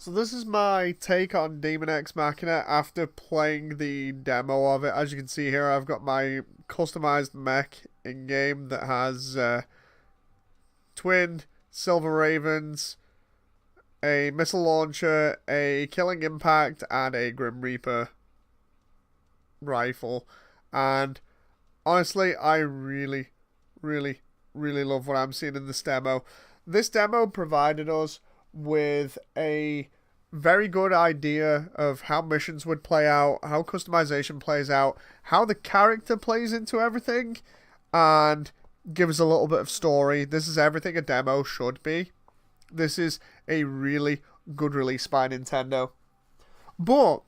So this is my take on Daemon X Machina after playing the demo of it. As you can see here, I've got my customized mech in game that has twin silver ravens, a missile launcher, a killing impact, and a Grim Reaper rifle. And honestly, I really love what I'm seeing in this demo. This demo provided us with a very good idea of how missions would play out, how customization plays out, how the character plays into everything, and gives a little bit of story. This is everything a demo should be. This is a really good release by Nintendo. But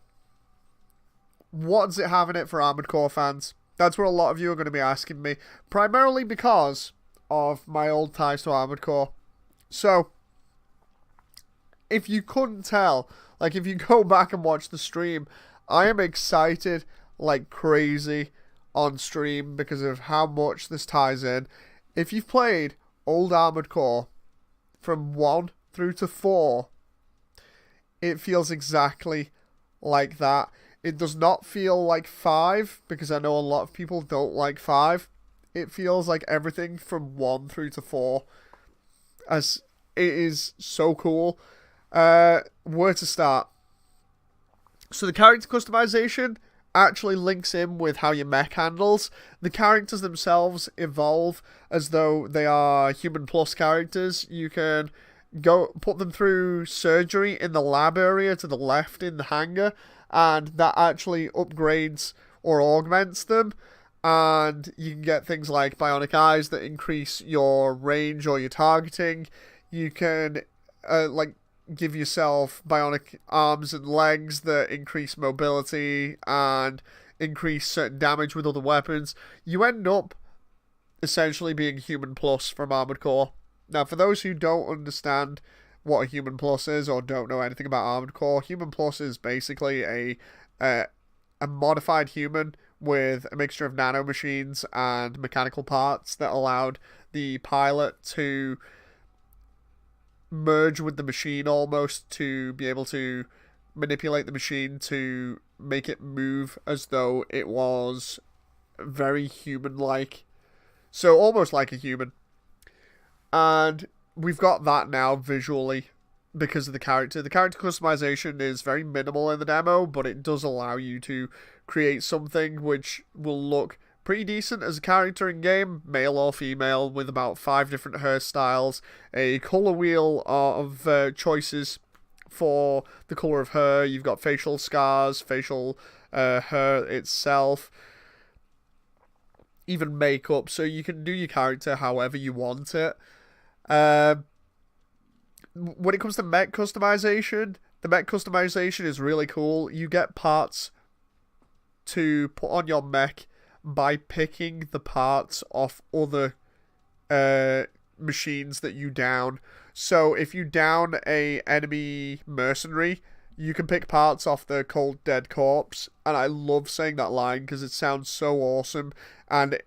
what does it have in it for Armored Core fans? That's what a lot of you are going to be asking me, primarily because of my old ties to Armored Core. So, if you couldn't tell, like if you go back and watch the stream, I am excited like crazy on stream because of how much this ties in. If you've played old Armored Core from 1 through to 4, it feels exactly like that. It does not feel like 5, because I know a lot of people don't like 5. It feels like everything from 1 through to 4. As it is so cool. Where to start? So the character customization actually links in with how your mech handles. The characters themselves evolve as though they are human plus characters. You can go put them through surgery in the lab area to the left in the hangar, and that actually upgrades or augments them. And you can get things like bionic eyes that increase your range or your targeting. You can give yourself bionic arms and legs that increase mobility and increase certain damage with other weapons. You end up essentially being Human Plus from Armored Core. Now, for those who don't understand what a Human Plus is or don't know anything about Armored Core, Human Plus is basically a modified human with a mixture of nanomachines and mechanical parts that allowed the pilot to merge with the machine almost to be able to manipulate the machine to make it move as though it was very human-like. So almost like a human. And we've got that now visually because of the character. The character customization is very minimal in the demo, but it does allow you to create something which will look pretty decent as a character in game, male or female, with about 5 different hairstyles, a colour wheel of choices for the colour of hair. You've got facial scars, facial hair itself, even makeup, so you can do your character however you want it. When it comes to mech customization, the mech customization is really cool. You get parts to put on your mech by picking the parts off other machines that you down. So if you down a enemy mercenary, you can pick parts off the cold dead corpse. And I love saying that line because it sounds so awesome. And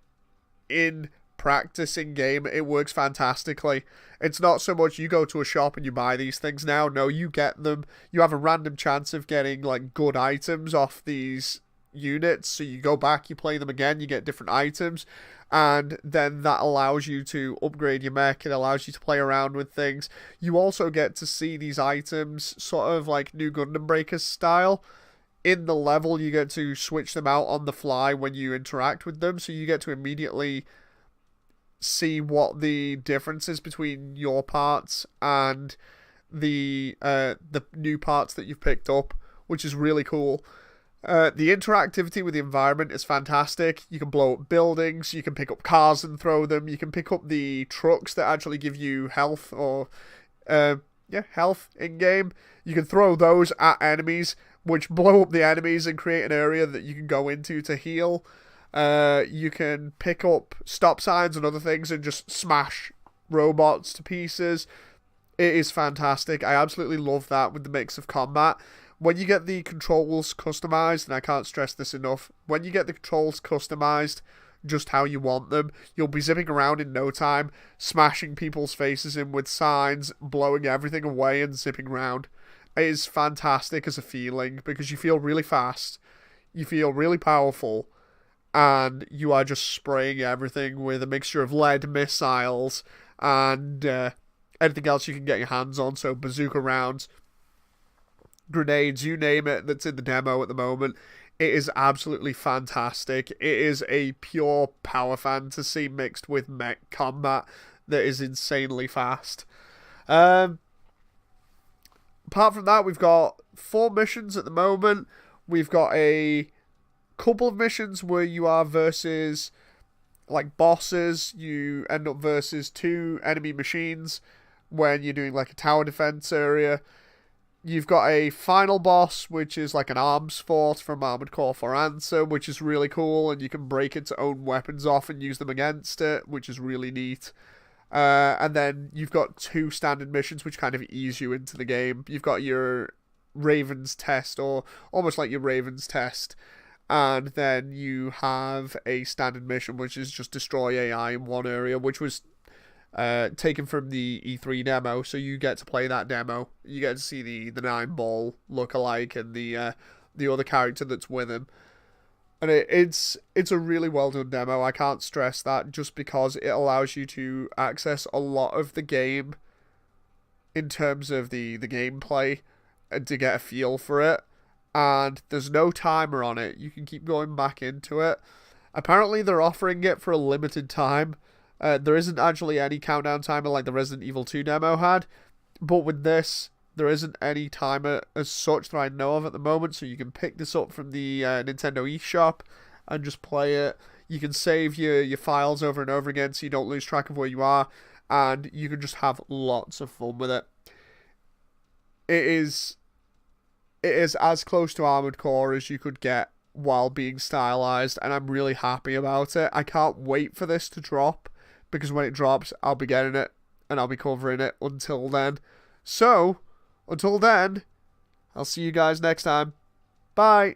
in practice in game, it works fantastically. It's not so much you go to a shop and you buy these things now. No, you get them. You have a random chance of getting like good items off these units, so you go back, you play them again, you get different items, and then that allows you to upgrade your mech. It allows you to play around with things. You also get to see these items sort of like New Gundam Breakers style. In the level, you get to switch them out on the fly when you interact with them, so you get to immediately see what the difference is between your parts and the new parts that you've picked up, which is really cool. The interactivity with the environment is fantastic. You can blow up buildings, you can pick up cars and throw them, you can pick up the trucks that actually give you health or health in game. You can throw those at enemies, which blow up the enemies and create an area that you can go into to heal. You can pick up stop signs and other things and just smash robots to pieces. It is fantastic. I absolutely love that with the mix of combat. When you get the controls customized, and I can't stress this enough, when you get the controls customized just how you want them, you'll be zipping around in no time, smashing people's faces in with signs, blowing everything away and zipping around. is fantastic as a feeling because you feel really fast, you feel really powerful, and you are just spraying everything with a mixture of lead missiles and anything else you can get your hands on. So bazooka rounds, grenades, you name it, that's in the demo at the moment. It is absolutely fantastic. It is a pure power fantasy mixed with mech combat that is insanely fast. Apart from that, we've got 4 missions at the moment. We've got a couple of missions where you are versus like bosses. You end up versus 2 enemy machines when you're doing like a tower defense area. You've got a final boss, which is like an arms force from Armored Core 4 Answer, which is really cool, and you can break its own weapons off and use them against it, which is really neat. And then you've got 2 standard missions, which kind of ease you into the game. You've got your Raven's Test, or almost like your Raven's Test, and then you have a standard mission, which is just destroy AI in one area, which was taken from the E3 demo, so you get to play that demo. You get to see the 9-ball lookalike and the other character that's with him. And it's a really well done demo. I can't stress that, just because it allows you to access a lot of the game in terms of the gameplay and to get a feel for it. And there's no timer on it. You can keep going back into it. Apparently they're offering it for a limited time. There isn't actually any countdown timer like the Resident Evil 2 demo had, but with this, there isn't any timer as such that I know of at the moment, so you can pick this up from the Nintendo eShop and just play it. You can save your files over and over again so you don't lose track of where you are, and you can just have lots of fun with it. It is as close to Armored Core as you could get while being stylized, and I'm really happy about it. I can't wait for this to drop, because when it drops, I'll be getting it, and I'll be covering it until then. So, until then, I'll see you guys next time. Bye!